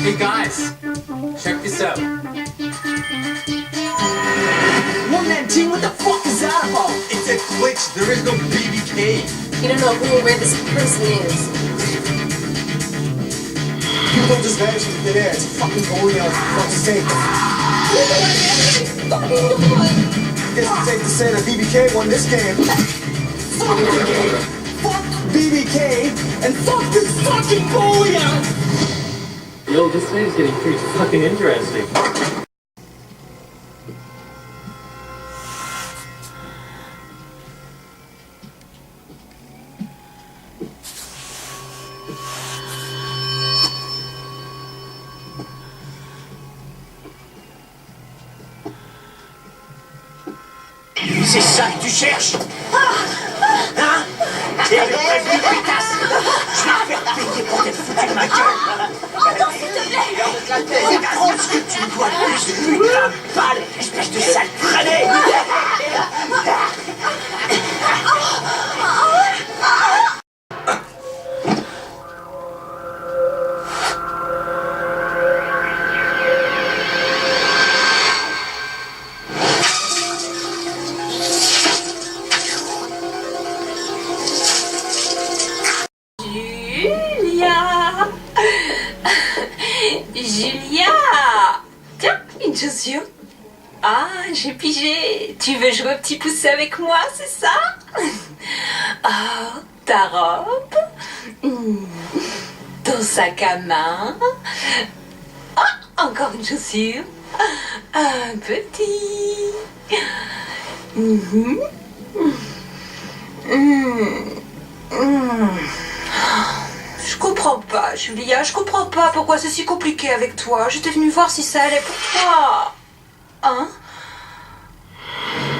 Hey guys, check this out. One man team, what the fuck is that about? It's a glitch, there is no BBK. You don't know who or where this person is. People don't just vanish into thin air. It's a fucking goalie out, for fuck's sake. Guess it's safe to say that BBK won this game. Fuck BBK! Fuck BBK! And fuck this fucking goalie out! Yo, this thing's getting pretty fucking interesting. C'est ça que tu cherches? Hein? Et le prévenu pétasse! Je vais te faire payer pour t'être foutu de ma gueule! Oh non, s'il te plaît! Prends ce que tu me dois de plus, putain de balle! Espèce de sale traînée! Julia! Tiens, une chaussure. Ah, j'ai pigé. Tu veux jouer au petit poussé avec moi, c'est ça? Oh, ta robe? Ton sac à main? Ah, encore une chaussure. Un petit. Je comprends pas, Julia, je comprends pas pourquoi c'est si compliqué avec toi. J'étais venue voir si ça allait pour toi. Hein?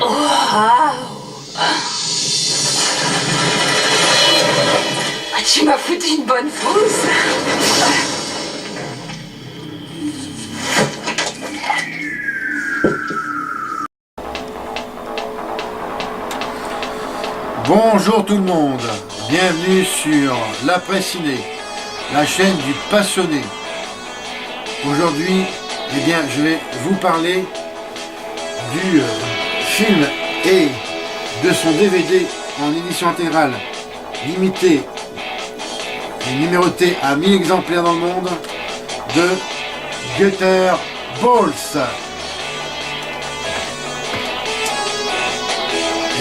Oh, wow. Ah, tu m'as foutu une bonne frousse. Bonjour tout le monde, bienvenue sur l'Après Ciné, la chaîne du passionné. Aujourd'hui, eh bien, je vais vous parler du film et de son DVD en édition intégrale limitée et numérotée à 1000 exemplaires dans le monde de Gutter Balls.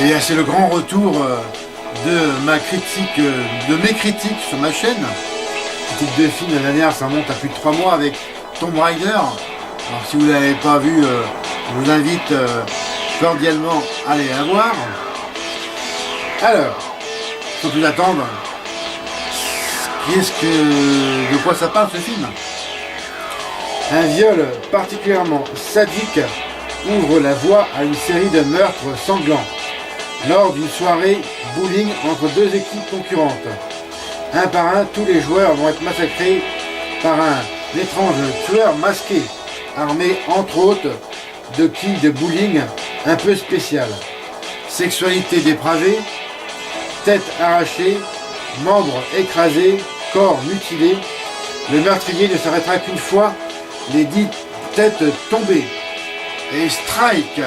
Et c'est le grand retour de mes critiques sur ma chaîne. Critique de film, l'année dernière, ça monte à plus de 3 mois avec Tomb Raider. Alors si vous ne l'avez pas vu, je vous invite cordialement à aller la voir. Alors, sans plus attendre, de quoi ça parle ce film? Un viol particulièrement sadique ouvre la voie à une série de meurtres sanglants. Lors d'une soirée bowling entre deux équipes concurrentes. Un par un, tous les joueurs vont être massacrés par un étrange tueur masqué, armé entre autres de quilles de bowling un peu spéciales. Sexualité dépravée, tête arrachée, membres écrasés, corps mutilés. Le meurtrier ne s'arrêtera qu'une fois les 10 têtes tombées. Et strike,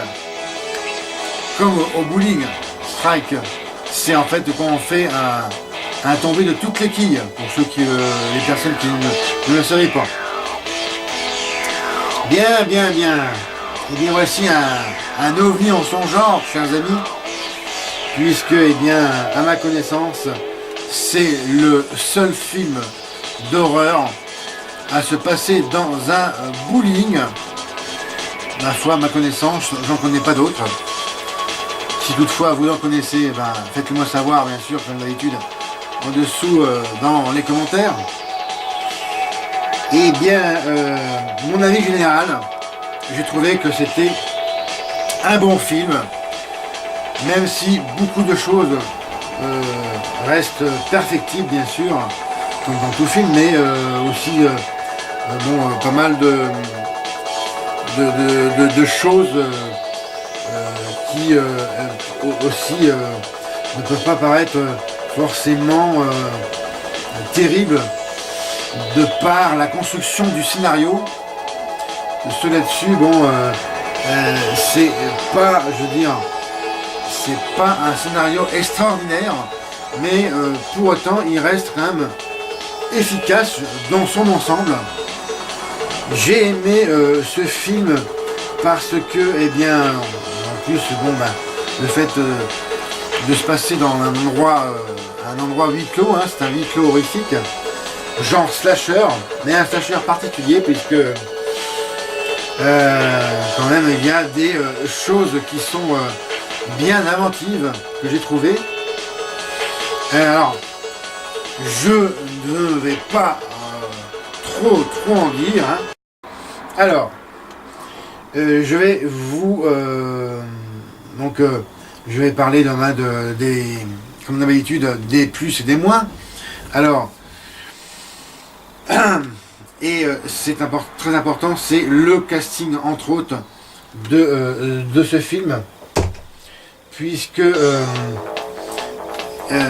comme au bowling. Strike, c'est en fait quand on fait un tombé de toutes les quilles, pour ceux les personnes qui ne le savaient pas. Bien. Et bien voici un ovni en son genre, chers amis, puisque, eh bien, à ma connaissance, c'est le seul film d'horreur à se passer dans un bowling. Ma foi, à ma connaissance, j'en connais pas d'autres. Si toutefois vous en connaissez, ben, faites-le moi savoir, bien sûr, comme d'habitude, en dessous dans les commentaires. Et bien, mon avis général, j'ai trouvé que c'était un bon film, même si beaucoup de choses restent perfectibles, bien sûr, comme dans tout film, mais aussi pas mal de choses qui aussi ne peuvent pas paraître forcément terribles de par la construction du scénario. Ce là-dessus, bon, c'est pas, je veux dire, c'est pas un scénario extraordinaire, mais pour autant, il reste quand même efficace dans son ensemble. J'ai aimé ce film parce que, eh bien, en plus, bon, ben, le fait de se passer dans un endroit huis clos, hein, c'est un huis clos horrifique, genre slasher, mais un slasher particulier puisque quand même il y a des choses qui sont bien inventives que j'ai trouvées. Alors, je ne vais pas trop en dire. Hein. Alors, je vais vous je vais parler comme d'habitude, des plus et des moins. Alors, et c'est très important, c'est le casting entre autres de ce film, puisque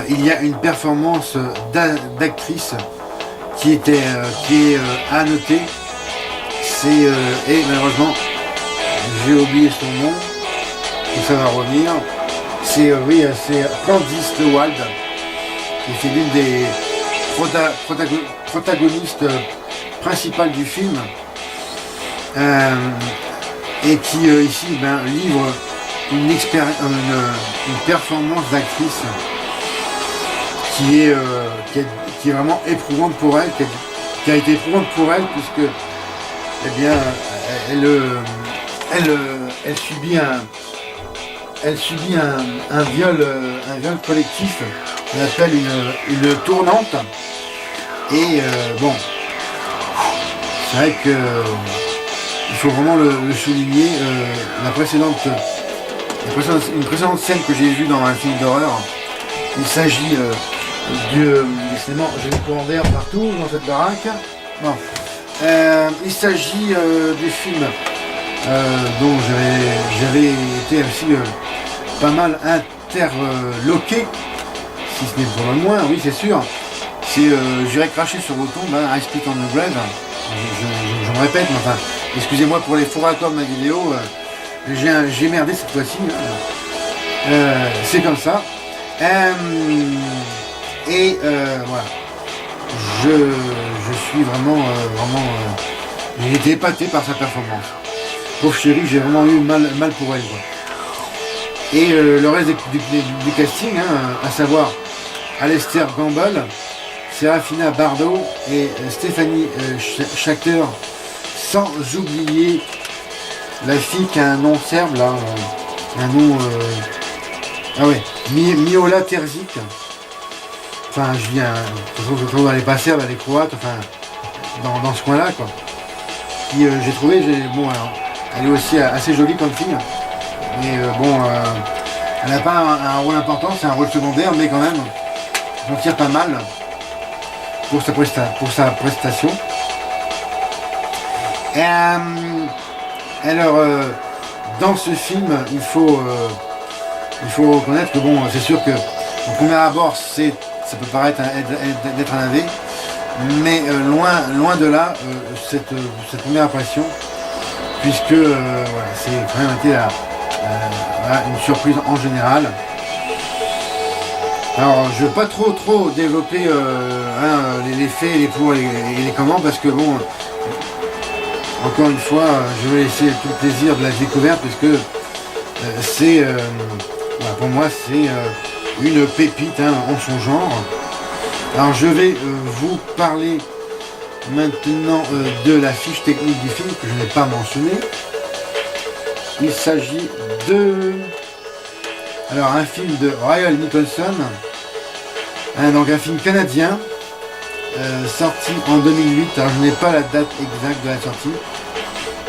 il y a une performance d'actrice qui est à noter. C'est et malheureusement j'ai oublié son nom, et ça va revenir. C'est c'est Candice LeWald, qui fait l'une des protagonistes principales du film, et qui ici livre une performance d'actrice qui est vraiment éprouvante pour elle, qui a été éprouvante pour elle, puisque eh bien elle subit un viol collectif qu'on appelle une tournante. Et bon, c'est vrai que il faut vraiment le souligner. Une précédente scène que j'ai vue dans un film d'horreur, il s'agit décidément, j'ai des courants d'air partout dans cette baraque. Bon. Il s'agit du film dont j'avais été aussi pas mal interloqué, si ce n'est pour le moins, oui c'est sûr. C'est j'irai cracher sur vos tombes, I Spit on the Grave. Je me répète, mais enfin, excusez-moi pour les faux raccords de ma vidéo, j'ai merdé cette fois-ci. C'est comme ça. Voilà. Je suis vraiment, j'ai été épaté par sa performance. Pauvre chérie, j'ai vraiment eu mal pour elle, quoi. Et le reste du casting, hein, à savoir Alistair Campbell, Serafina Bardot et Stéphanie Schachter, sans oublier la fille qui a un nom serbe, là, un nom... Miola Terzic. Enfin, je viens... Je trouve elle est pas serbe, elle est croate, enfin, dans ce coin-là, quoi. Qui, j'ai trouvé, bon, alors, elle est aussi assez jolie comme fille, mais bon, elle n'a pas un rôle important, c'est un rôle secondaire, mais quand même, j'en tire pas mal pour sa prestation. Alors, dans ce film, il faut reconnaître que bon, c'est sûr que au premier abord, ça peut paraître d'être un AV, mais loin de là, cette première impression, puisque voilà, c'est quand même été une surprise en général. Alors je ne veux pas trop développer les faits, les pour et les comment, parce que bon, encore une fois, je vais laisser tout le plaisir de la découverte, puisque c'est voilà, pour moi c'est une pépite en son genre. Alors je vais vous parler maintenant de la fiche technique du film que je n'ai pas mentionné. Il s'agit de un film de Ryan Nicholson, donc un film canadien sorti en 2008. Alors je n'ai pas la date exacte de la sortie.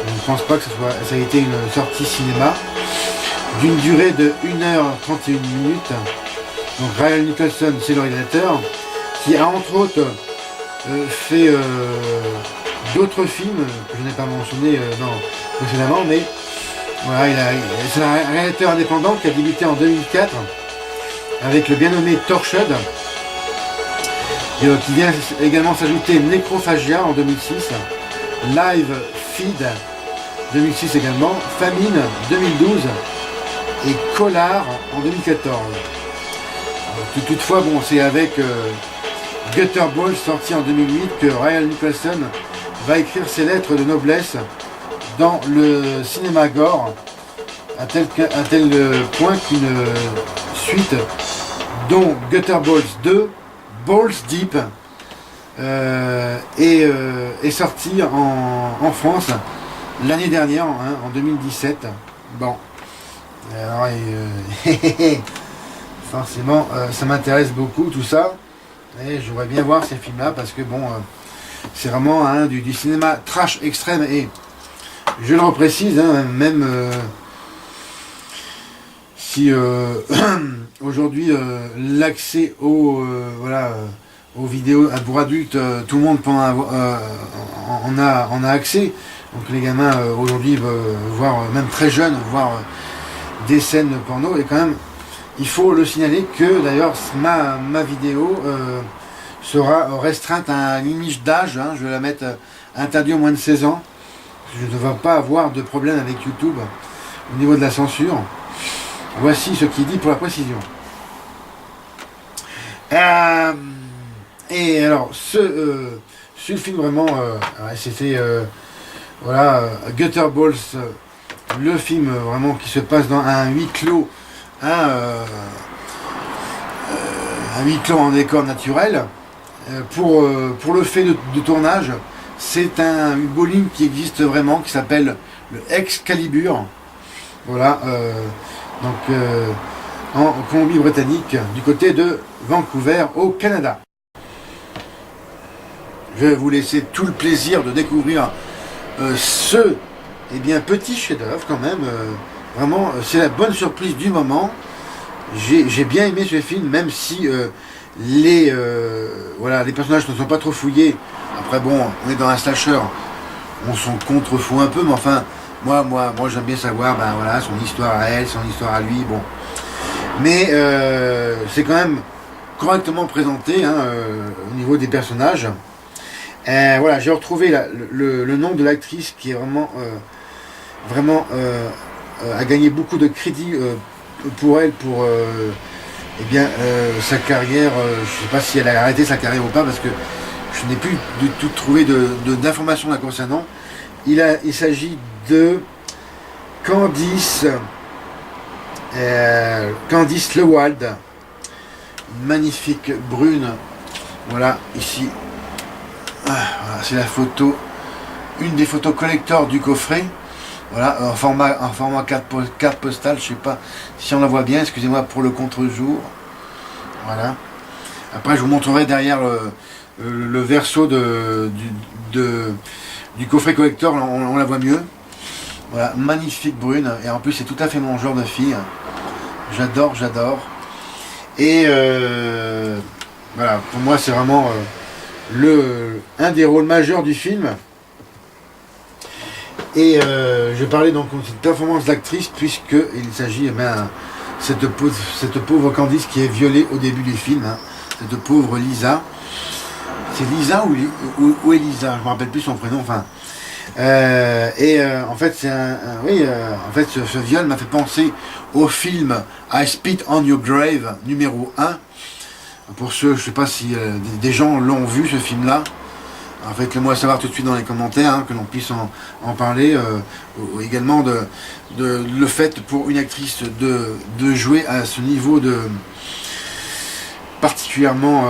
Je ne pense pas que ça ait été une sortie cinéma, d'une durée de 1h31 minutes. Donc Ryan Nicholson, c'est le réalisateur, qui a entre autres fait d'autres films que je n'ai pas mentionné précédemment, mais voilà, c'est un réalisateur indépendant qui a débuté en 2004 avec le bien nommé Torchwood, qui vient également s'ajouter Necrophagia en 2006, Live Feed 2006 également, Famine 2012 et Collar en 2014. Toutefois, bon, c'est avec Gutterball sorti en 2008 que Ryan Nicholson va écrire ses lettres de noblesse dans le cinéma gore, à tel point qu'une suite dont Gutterballs 2, Balls Deep, est sortie en France l'année dernière, hein, en 2017. Bon, alors, forcément, ça m'intéresse beaucoup tout ça, et j'aimerais bien voir ces films-là parce que bon, c'est vraiment hein, du cinéma trash extrême et je le reprécise, hein, même si aujourd'hui l'accès aux vidéos pour adultes, tout le monde peut en a accès. Donc les gamins aujourd'hui voir même très jeunes, voir des scènes de porno et quand même il faut le signaler que d'ailleurs ma vidéo sera restreinte à une limite d'âge, hein, je vais la mettre interdit au moins de 16 ans. Je ne devrais pas avoir de problème avec YouTube au niveau de la censure. Voici ce qu'il dit pour la précision. Et alors, ce film vraiment, c'était voilà, Gutterballs, le film vraiment qui se passe dans un huis clos, un huis clos en décor naturel. Pour le fait de tournage, c'est un bowling qui existe vraiment, qui s'appelle le Excalibur. Voilà, donc en Colombie-Britannique, du côté de Vancouver, au Canada. Je vais vous laisser tout le plaisir de découvrir ce petit chef-d'œuvre quand même. Vraiment, c'est la bonne surprise du moment. J'ai bien aimé ce film, même si les personnages ne sont pas trop fouillés. Après bon, on est dans un slasher, on s'en contrefout un peu, mais enfin, moi j'aime bien savoir, ben voilà, son histoire à elle, son histoire à lui, bon. Mais c'est quand même correctement présenté hein, au niveau des personnages. Voilà, j'ai retrouvé le nom de l'actrice qui est vraiment a gagné beaucoup de crédit pour elle, pour sa carrière. Je ne sais pas si elle a arrêté sa carrière ou pas, parce que je n'ai plus du tout trouvé d'informations la concernant. Il s'agit de Candice Lewald, magnifique brune. Voilà, ici. Voilà, c'est la photo, une des photos collector du coffret. Voilà, en format carte postale, je sais pas si on la voit bien, excusez-moi pour le contre-jour. Voilà. Après, je vous montrerai derrière le verso du coffret collector, on la voit mieux. Voilà, magnifique brune, et en plus c'est tout à fait mon genre de fille. J'adore. Et voilà, pour moi c'est vraiment un des rôles majeurs du film. Et je parlais donc de cette performance d'actrice, puisqu'il s'agit cette pauvre Candice qui est violée au début du film, hein, cette pauvre Lisa. C'est Lisa ou Elisa, je ne me rappelle plus son prénom, enfin. En fait, ce viol m'a fait penser au film I Spit on Your Grave numéro 1. Pour ceux, je ne sais pas si des gens l'ont vu ce film-là. En fait, faites-le moi savoir tout de suite dans les commentaires, hein, que l'on puisse en parler. Également le fait pour une actrice de jouer à ce niveau particulièrement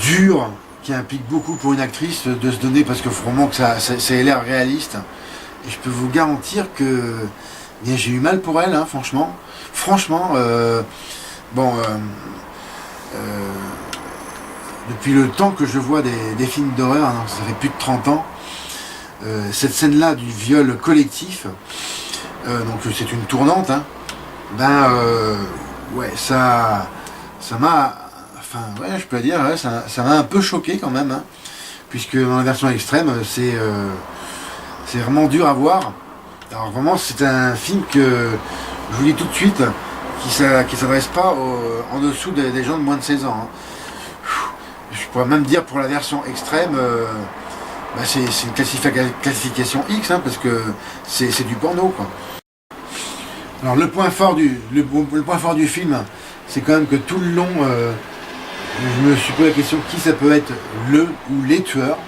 dur, qui implique beaucoup pour une actrice de se donner, parce que vraiment que ça a l'air réaliste. Et je peux vous garantir que j'ai eu mal pour elle, hein, franchement. Depuis le temps que je vois des films d'horreur, hein, ça fait plus de 30 ans, cette scène-là du viol collectif, donc c'est une tournante, hein, ça m'a, je peux dire, ouais, ça m'a un peu choqué quand même, hein, puisque dans la version extrême, c'est vraiment dur à voir. Alors vraiment, c'est un film que, je vous dis tout de suite, qui s'adresse pas en dessous des gens de moins de 16 ans. Hein. pourrais même dire pour la version extrême, c'est une classification X, hein, parce que c'est du porno, quoi. Alors le point fort du film, c'est quand même que tout le long, je me suis posé la question qui ça peut être le ou les tueurs.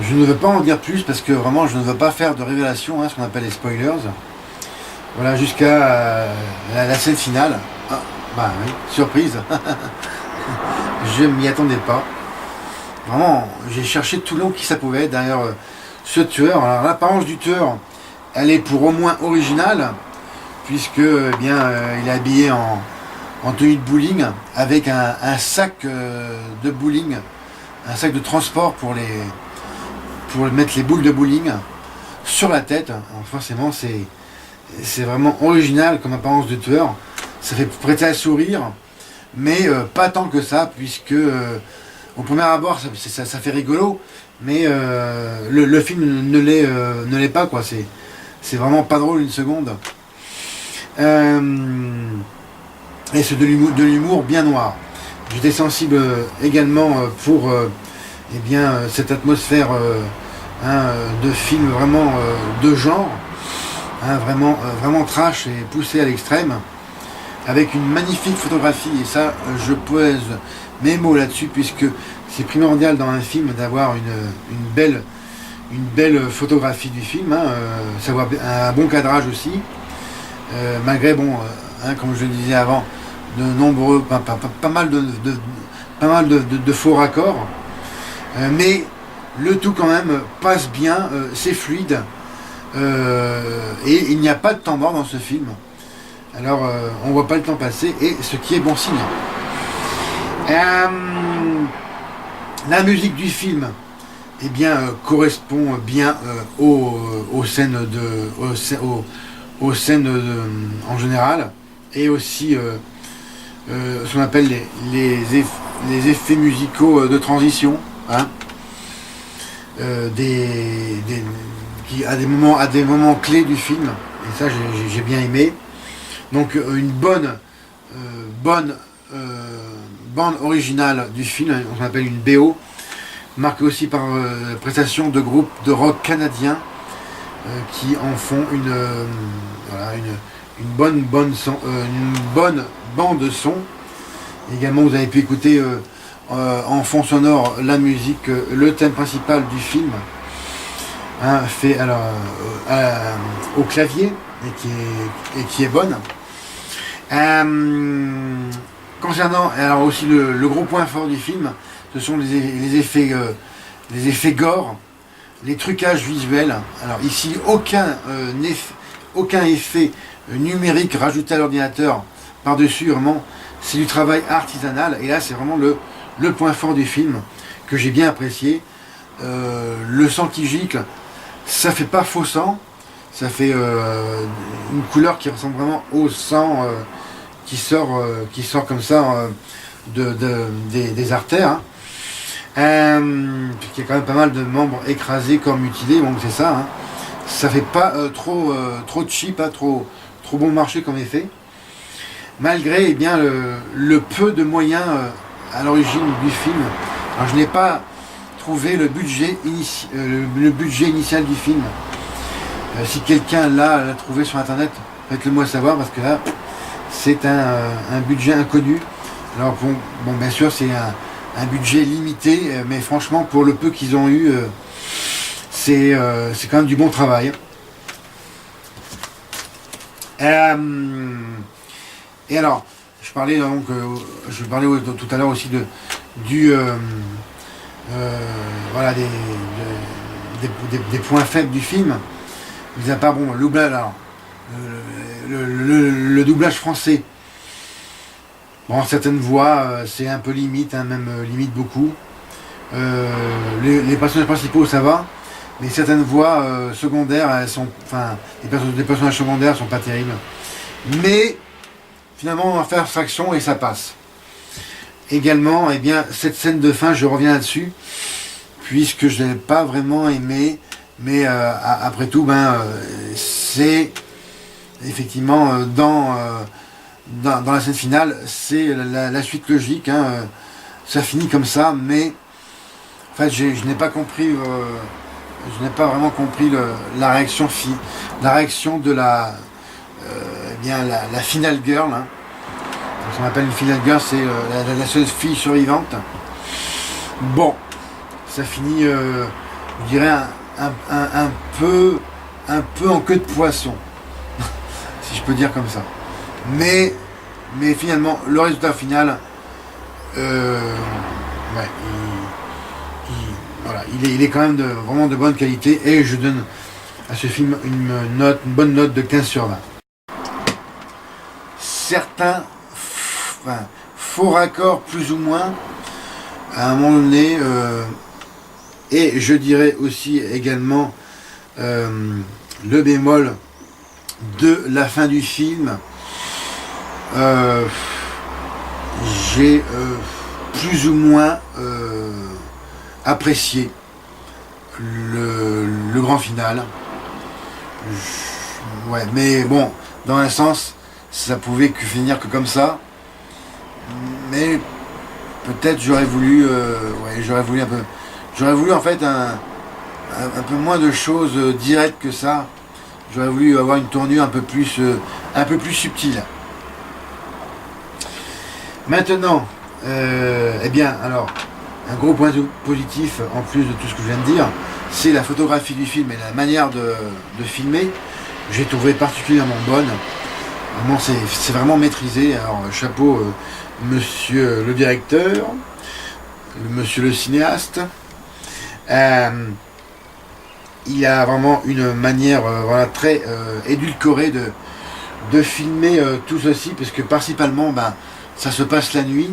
Je ne veux pas en dire plus parce que vraiment je ne veux pas faire de révélation, hein, ce qu'on appelle les spoilers. Voilà, jusqu'à la scène finale. Ah, bah oui, surprise. Je m'y attendais pas. Vraiment, j'ai cherché tout le long qui ça pouvait être derrière ce tueur. Alors l'apparence du tueur, elle est pour au moins originale, puisque il est habillé en tenue de bowling avec un sac de bowling, un sac de transport pour mettre les boules de bowling sur la tête. Alors forcément, c'est vraiment original comme apparence de tueur. Ça fait prêter à sourire, mais pas tant que ça, puisque au premier abord, ça fait rigolo, mais le film ne l'est pas, quoi. C'est vraiment pas drôle une seconde. Et c'est de l'humour bien noir. J'étais sensible également pour cette atmosphère de film vraiment de genre, hein, vraiment trash et poussé à l'extrême, avec une magnifique photographie. Et ça, je pose mes mots là-dessus, puisque c'est primordial dans un film d'avoir une belle photographie du film, hein, savoir un bon cadrage aussi, malgré comme je le disais avant, de nombreux, pas mal de faux raccords, mais le tout quand même passe bien, c'est fluide, et il n'y a pas de temps mort dans ce film. Alors on voit pas le temps passer, et ce qui est bon signe. La musique du film correspond bien aux scènes en général, et aussi ce qu'on appelle les effets musicaux de transition, hein, qui à des moments clés du film, et ça j'ai bien aimé. Donc une bonne bande originale du film, on appelle une BO, marquée aussi par la prestation de groupes de rock canadiens qui en font une bonne bande de son. Également, vous avez pu écouter en fond sonore la musique, le thème principal du film, hein, fait au clavier, et qui est bonne. Concernant alors aussi le gros point fort du film, ce sont les effets gore, les trucages visuels. Alors ici, aucun effet numérique rajouté à l'ordinateur par-dessus, vraiment, c'est du travail artisanal, et là c'est vraiment le point fort du film que j'ai bien apprécié. Le sang qui gicle, ça fait pas faux sang, ça fait une couleur qui ressemble vraiment au sang qui sort comme ça des artères, hein. Il y a quand même pas mal de membres écrasés, corps mutilés, donc c'est ça, hein. Ça fait pas trop cheap, pas trop bon marché comme effet, malgré le peu de moyens à l'origine du film. Alors je n'ai pas trouvé le budget initial du film. Si quelqu'un l'a trouvé sur internet, faites-le moi savoir, parce que là c'est un budget inconnu. Alors bon bien sûr c'est un budget limité, mais franchement pour le peu qu'ils ont eu, c'est quand même du bon travail. Et alors, je parlais tout à l'heure aussi des points faibles du film. Mis à part le doublage, alors, le doublage français. Bon, certaines voix, c'est un peu limite, hein, même limite beaucoup. Les personnages principaux, ça va, mais certaines voix secondaires, les personnages secondaires sont pas terribles. Mais finalement, on va faire abstraction et ça passe. Également, cette scène de fin, je reviens là-dessus, puisque je n'ai pas vraiment aimé, mais après tout, c'est effectivement dans la scène finale, c'est la suite logique, hein, ça finit comme ça, mais en fait je n'ai pas compris, je n'ai pas vraiment compris la réaction de la la final girl, hein. Ce qu'on appelle une final girl, c'est la seule fille survivante. Bon, ça finit, je dirais un peu en queue de poisson, si je peux dire comme ça. Mais finalement, le résultat final, ouais, voilà, il est quand même vraiment de bonne qualité, et je donne à ce film une bonne note de 15 sur 20. Certains faux raccords plus ou moins à un moment donné, et je dirais aussi également le bémol de la fin du film. J'ai plus ou moins apprécié le grand final. Ouais, mais bon, dans un sens, ça pouvait que finir que comme ça. Mais peut-être j'aurais voulu, j'aurais voulu en fait un peu moins de choses directes que ça. J'aurais voulu avoir une tournure un peu plus subtile. Maintenant, eh bien, alors, un gros point positif, en plus de tout ce que je viens de dire, c'est la photographie du film et la manière de filmer. J'ai trouvé particulièrement bonne. Vraiment, c'est vraiment maîtrisé. Alors, chapeau, monsieur le directeur, monsieur le cinéaste. Il a vraiment une manière voilà, très édulcorée de filmer tout ceci, parce que principalement, ça se passe la nuit.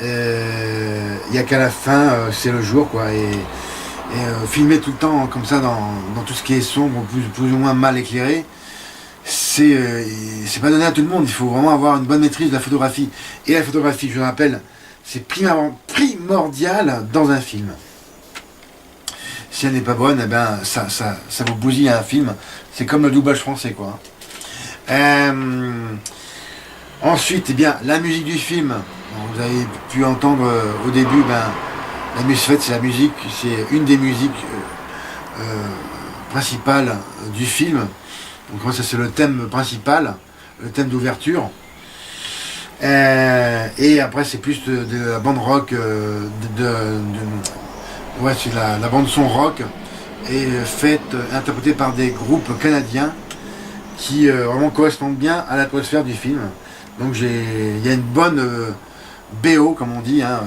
Il n'y a qu'à la fin, c'est le jour, quoi. Et filmer tout le temps comme ça dans tout ce qui est sombre, plus ou moins mal éclairé, c'est pas donné à tout le monde. Il faut vraiment avoir une bonne maîtrise de la photographie. Et la photographie, je le rappelle, c'est primordial dans un film. Si elle n'est pas bonne, eh ben, ça vous bousille un film. C'est comme le doublage français, quoi. Ensuite, eh bien, la musique du film. Vous avez pu entendre au début, la musique, c'est la musique, c'est une des musiques principales du film. Donc ça, c'est le thème principal, le thème d'ouverture. Et après, c'est plus de la bande rock, ouais, c'est la bande son rock, et interprétée par des groupes canadiens qui vraiment correspondent bien à l'atmosphère du film. Donc il y a une bonne BO, comme on dit, hein,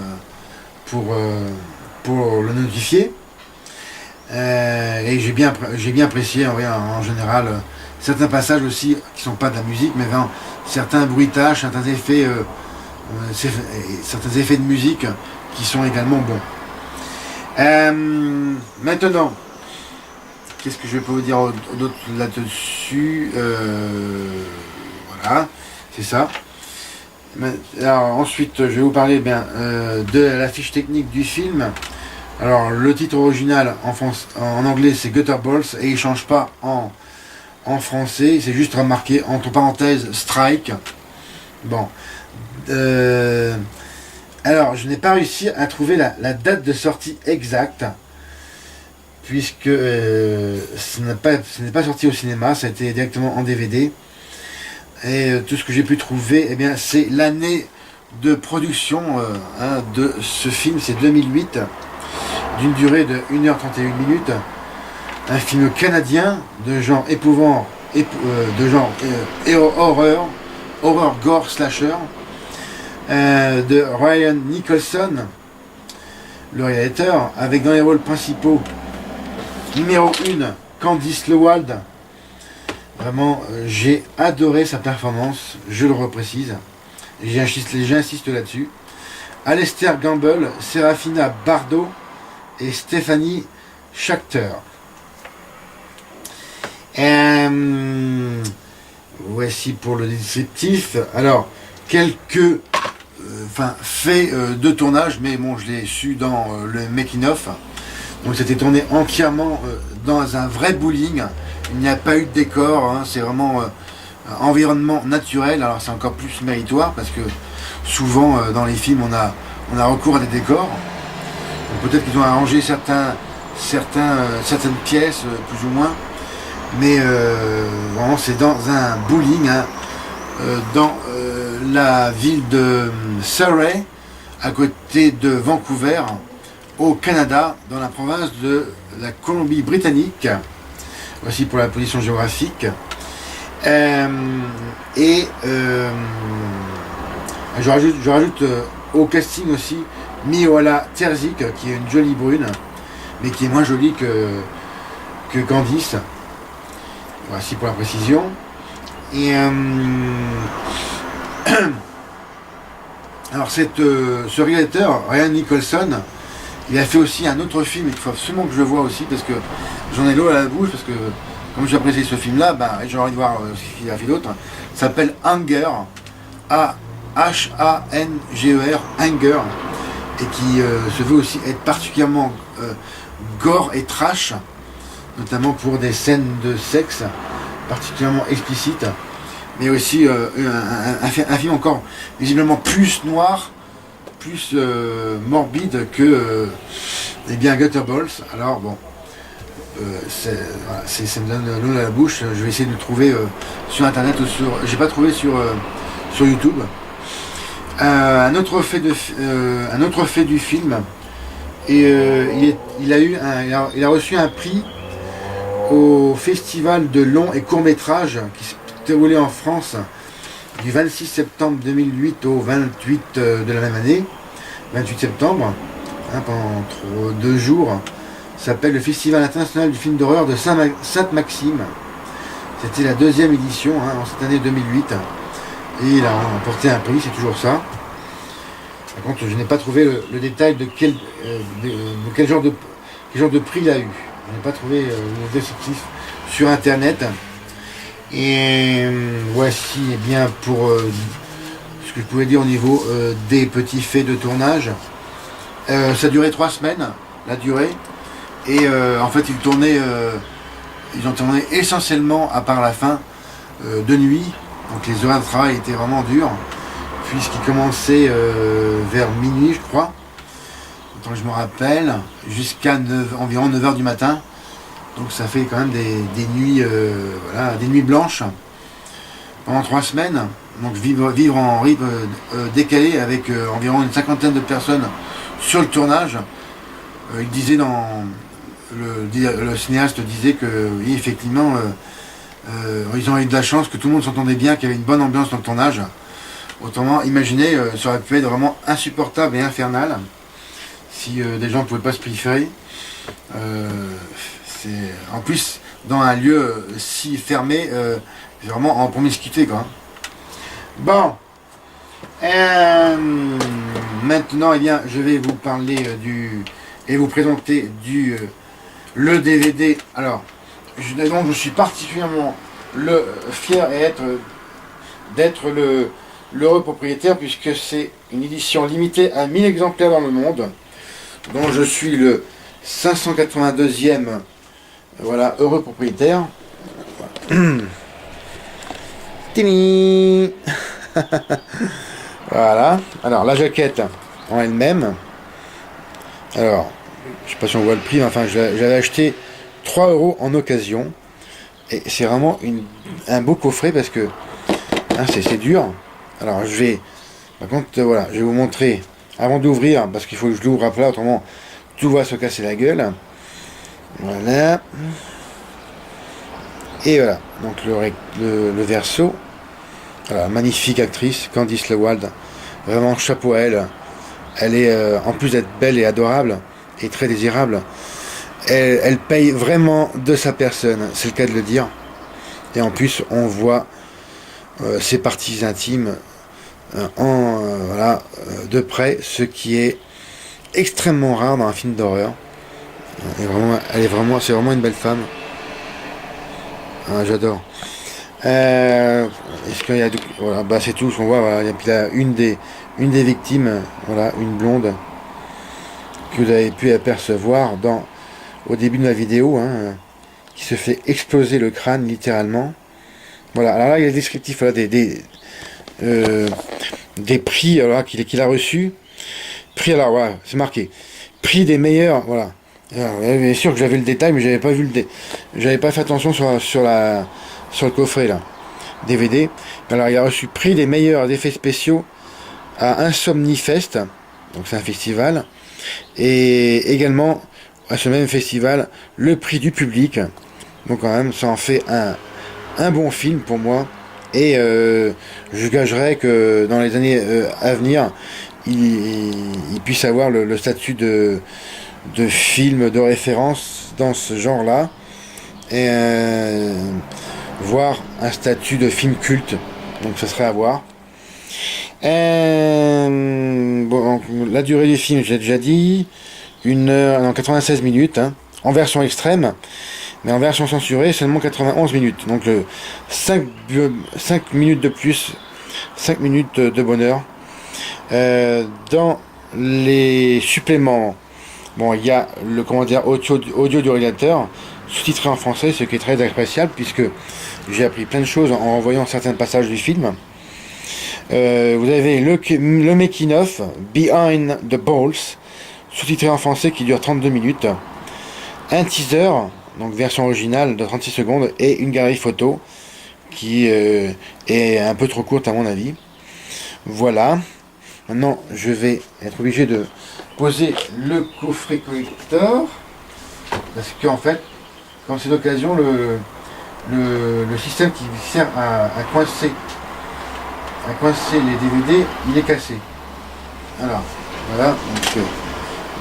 pour le notifier. Et j'ai bien apprécié en général certains passages aussi qui sont pas de la musique, mais certains bruitages, certains effets de musique qui sont également bons. Maintenant, qu'est-ce que je peux vous dire d'autre là-dessus? Voilà, c'est ça. Alors ensuite, je vais vous parler de la fiche technique du film. Alors le titre original en anglais c'est Gutterballs, et il ne change pas en français, c'est juste remarqué entre parenthèses Strike. Bon. Alors je n'ai pas réussi à trouver la date de sortie exacte, puisque ce n'est pas sorti au cinéma, ça a été directement en DVD. Et tout ce que j'ai pu trouver, eh bien, c'est l'année de production de ce film, c'est 2008, d'une durée de 1h31 minutes. Un film canadien de genre épouvant, horreur gore slasher, de Ryan Nicholson, le réalisateur, avec dans les rôles principaux, numéro 1, Candice LeWald. Vraiment, j'ai adoré sa performance, je le reprécise, j'insiste là-dessus. Alistair Gamble, Serafina Bardot et Stéphanie Schachter. Voici pour le descriptif. Alors, quelques faits de tournage, mais bon, je l'ai su dans le making-of. Donc, c'était tourné entièrement dans un vrai bowling. Il n'y a pas eu de décor, hein, c'est vraiment environnement naturel. Alors c'est encore plus méritoire parce que souvent dans les films on a recours à des décors. Peut-être qu'ils ont arrangé certaines pièces, plus ou moins. Mais vraiment, c'est dans un bowling, hein, dans la ville de Surrey, à côté de Vancouver, au Canada, dans la province de la Colombie-Britannique. Voici pour la position géographique. Je rajoute au casting aussi Miola Terzic, qui est une jolie brune, mais qui est moins jolie que Candice. Voici pour la précision. Et alors ce réalisateur, Ryan Nicholson, il a fait aussi un autre film, il faut absolument que je le vois aussi, parce que j'en ai l'eau à la bouche, parce que comme j'ai apprécié ce film-là, j'ai envie de voir ce qu'il a fait d'autre. Ça s'appelle Anger, A-H-A-N-G-E-R, Anger, et qui se veut aussi être particulièrement gore et trash, notamment pour des scènes de sexe particulièrement explicites, mais aussi un film encore visiblement plus noir, plus morbide que Gutterballs. Alors bon, ça me donne l'eau à la bouche. Je vais essayer de le trouver sur internet ou j'ai pas trouvé sur YouTube. Un autre fait du film, et il a reçu un prix au festival de long et court métrage qui s'est déroulé en France du 26 septembre 2008 au 28 de la même année, 28 septembre, hein, pendant 2 jours. Ça s'appelle le Festival international du film d'horreur de Sainte-Maxime. C'était la 2e édition, hein, en cette année 2008. Et il a remporté un prix, c'est toujours ça. Par contre, je n'ai pas trouvé le détail de quel genre de prix il a eu. Je n'ai pas trouvé le descriptif sur internet. Et voici bien pour ce que je pouvais dire au niveau des petits faits de tournage. Ça durait 3 semaines, la durée. Et en fait, ils ont tourné essentiellement, à part la fin, de nuit. Donc les horaires de travail étaient vraiment durs, puisqu'ils commençaient vers minuit, je crois, tant que je me rappelle, jusqu'à environ 9h du matin. Donc ça fait quand même des nuits des nuits blanches pendant 3 semaines. Donc vivre en rythme décalé avec environ une 50aine de personnes sur le tournage. Il disait le cinéaste disait que oui, effectivement ils ont eu de la chance, que tout le monde s'entendait bien, qu'il y avait une bonne ambiance dans le tournage. Autrement, imaginez, ça aurait pu être vraiment insupportable et infernal si des gens ne pouvaient pas se préférer. En plus, dans un lieu si fermé, vraiment en promiscuité, quoi. Bon. Maintenant, je vais vous parler et vous présenter le DVD. Alors, je suis particulièrement fier d'être l'heureux propriétaire, puisque c'est une édition limitée à 1000 exemplaires dans le monde, dont je suis le 582e heureux propriétaire. Tini. Voilà. Alors la jaquette en elle-même. Alors, je sais pas si on voit le prix, mais enfin j'avais acheté 3 € en occasion. Et c'est vraiment un beau coffret, parce que c'est dur. Alors par contre, je vais vous montrer avant d'ouvrir, parce qu'il faut que je l'ouvre à plat, autrement tout va se casser la gueule. Voilà. Et voilà, donc le verso. Voilà, magnifique actrice, Candice LeWald. Vraiment chapeau à elle. Elle est, en plus d'être belle et adorable, et très désirable, elle paye vraiment de sa personne, c'est le cas de le dire. Et en plus, on voit ses parties intimes de près, ce qui est extrêmement rare dans un film d'horreur. C'est vraiment une belle femme. J'adore. Est-ce qu'il y a c'est tout ce qu'on voit. Voilà. Et puis là, une des victimes, une blonde que vous avez pu apercevoir au début de ma vidéo, qui se fait exploser le crâne littéralement. Voilà. Alors là, il y a le descriptif des prix qu'il a reçus. Prix, alors voilà, c'est marqué. Prix des meilleurs, voilà. Alors, bien sûr que j'avais le détail, mais j'avais pas vu j'avais pas fait attention sur le coffret là. DVD. Alors il a reçu prix des meilleurs effets spéciaux à Insomnifest, donc c'est un festival, et également à ce même festival le prix du public. Donc quand même ça en fait un bon film pour moi, et je gagerais que dans les années à venir il puisse avoir le statut de film de référence dans ce genre là, et voire un statut de film culte, donc ce serait à voir. Bon, la durée du film, j'ai déjà dit, 96 minutes, hein, en version extrême, mais en version censurée, seulement 91 minutes. Donc 5 minutes de plus, 5 minutes de bonheur. Dans les suppléments, bon, il y a le audio du réalisateur, sous-titré en français, ce qui est très appréciable, puisque j'ai appris plein de choses en voyant certains passages du film. Vous avez le making of Behind the Balls, sous-titré en français, qui dure 32 minutes. Un teaser, donc version originale de 36 secondes, et une galerie photo qui est un peu trop courte à mon avis. Voilà. Maintenant, je vais être obligé de poser le coffret collector, parce qu'en fait, quand c'est l'occasion, le système qui sert à coincer les DVD, il est cassé. Alors, voilà, donc,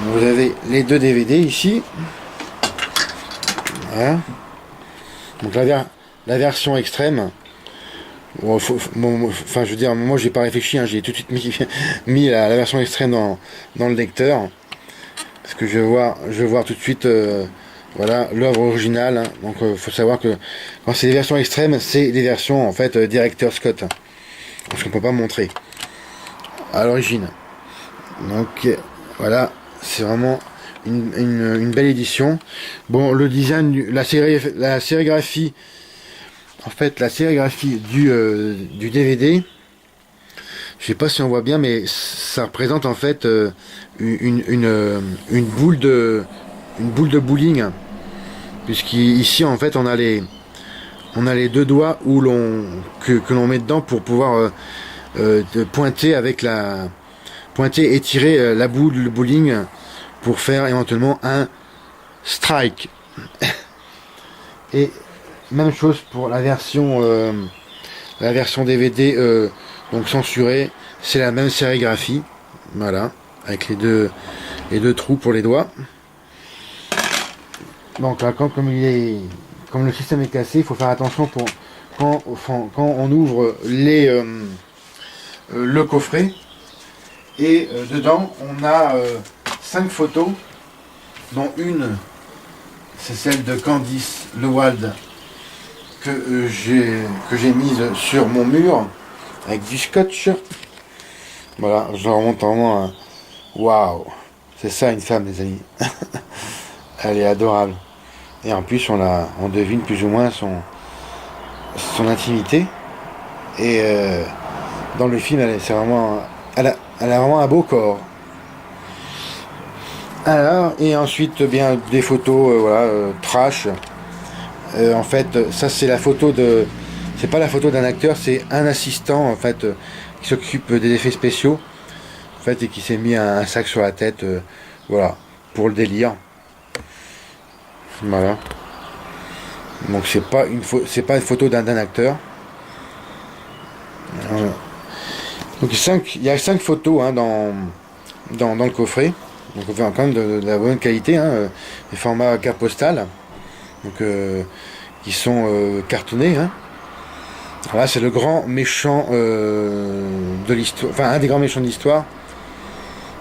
vous avez les deux DVD ici. Voilà. Donc la version extrême. Bon, enfin, je veux dire, moi j'ai pas réfléchi, hein, j'ai tout de suite mis la version extrême dans le lecteur, parce que je vais voir tout de suite voilà l'œuvre originale, hein. Donc faut savoir que quand c'est des versions extrêmes, c'est des versions en fait Director's Cut, parce qu'on peut pas montrer à l'origine. Donc voilà, c'est vraiment une belle édition. Bon, le design, la sérigraphie, en fait, la sérigraphie du DVD, je sais pas si on voit bien, mais ça représente en fait une boule de bowling, puisqu'ici en fait on a les deux doigts où que l'on met dedans pour pouvoir pointer et tirer la boule de bowling pour faire éventuellement un strike. Et même chose pour la version DVD donc censurée, c'est la même sérigraphie, voilà, avec les deux trous pour les doigts. Donc là, comme le système est cassé, il faut faire attention quand on ouvre le coffret. Et dedans, on a 5 photos, dont une, c'est celle de Candice Lewald, que j'ai mise sur mon mur avec du scotch. Voilà, je remonte vraiment à... Waouh, c'est ça une femme, les amis. Elle est adorable. Et en plus, on devine plus ou moins son intimité. Et dans le film, elle a vraiment un beau corps. Alors, et ensuite, bien des photos, trash. En fait, ça c'est la photo c'est pas la photo d'un acteur, c'est un assistant en fait qui s'occupe des effets spéciaux, en fait, et qui s'est mis un sac sur la tête, voilà, pour le délire. Voilà. Donc c'est pas une photo d'un acteur. Voilà. Donc il y a 5 photos, hein, dans le coffret. Donc on fait quand même de la bonne qualité, hein, des formats carte postale, donc qui sont cartonnés, hein. Voilà, c'est le grand méchant de l'histoire, enfin un des grands méchants de l'histoire,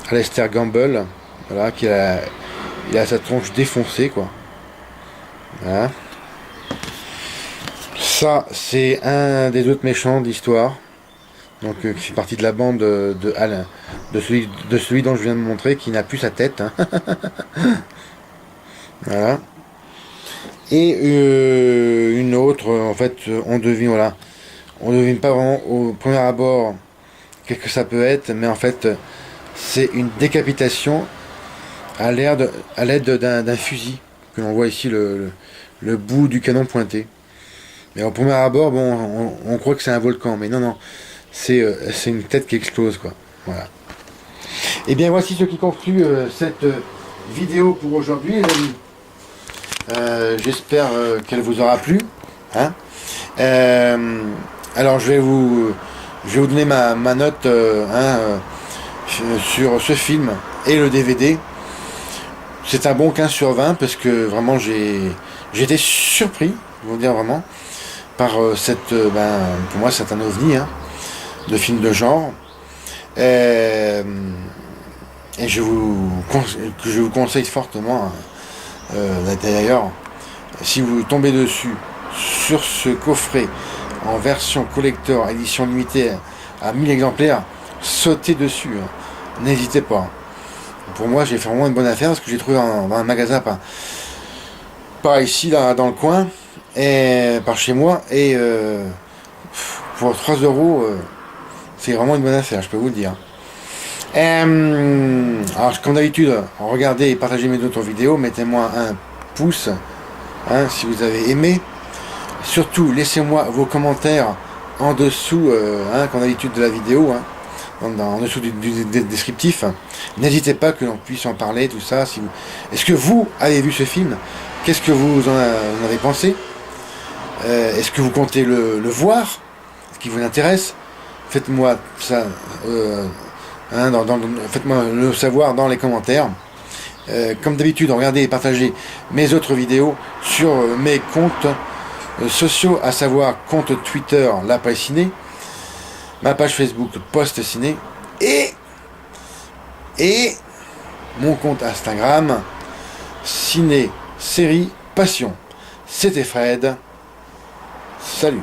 Alistair Gamble, voilà, il a sa tronche défoncée, quoi. Voilà. Ça c'est un des autres méchants de l'histoire, donc qui fait partie de la bande de celui dont je viens de montrer, qui n'a plus sa tête, hein. Voilà. Et une autre, en fait, on devine pas vraiment au premier abord qu'est-ce que ça peut être, mais en fait c'est une décapitation à l'aide d'un fusil, que l'on voit ici le bout du canon pointé. Mais au premier abord, bon, on croit que c'est un volcan, mais non, c'est une tête qui explose, quoi. Voilà. Et bien voici ce qui conclut cette vidéo pour aujourd'hui, les amis. J'espère qu'elle vous aura plu. Hein. Alors je vais vous donner ma note sur ce film et le DVD. C'est un bon 15 sur 20 parce que vraiment j'ai été surpris, je vais vous dire vraiment, par pour moi c'est un ovni, hein, de film de genre. Et je vous conseille fortement, d'ailleurs, si vous tombez dessus sur ce coffret en version collector, édition limitée à 1000 exemplaires, sautez dessus, hein. N'hésitez pas. Pour moi, j'ai fait vraiment une bonne affaire parce que j'ai trouvé dans un magasin par ici, dans le coin, et par chez moi, et pour 3 €, c'est vraiment une bonne affaire, je peux vous le dire. Alors, comme d'habitude, regardez et partagez mes autres vidéos, mettez-moi un pouce, hein, si vous avez aimé. Surtout, laissez-moi vos commentaires en dessous, comme d'habitude de la vidéo, hein, en dessous du descriptif. N'hésitez pas que l'on puisse en parler, tout ça. Est-ce que vous avez vu ce film? Qu'est-ce que vous en avez pensé? Est-ce que vous comptez le voir? Ce qui vous intéresse? Faites-moi ça, faites-moi le savoir dans les commentaires. Comme d'habitude, regardez et partagez mes autres vidéos sur mes comptes sociaux, à savoir compte Twitter La Paille Ciné, ma page Facebook Post Ciné et mon compte Instagram Ciné Série Passion. C'était Fred. Salut.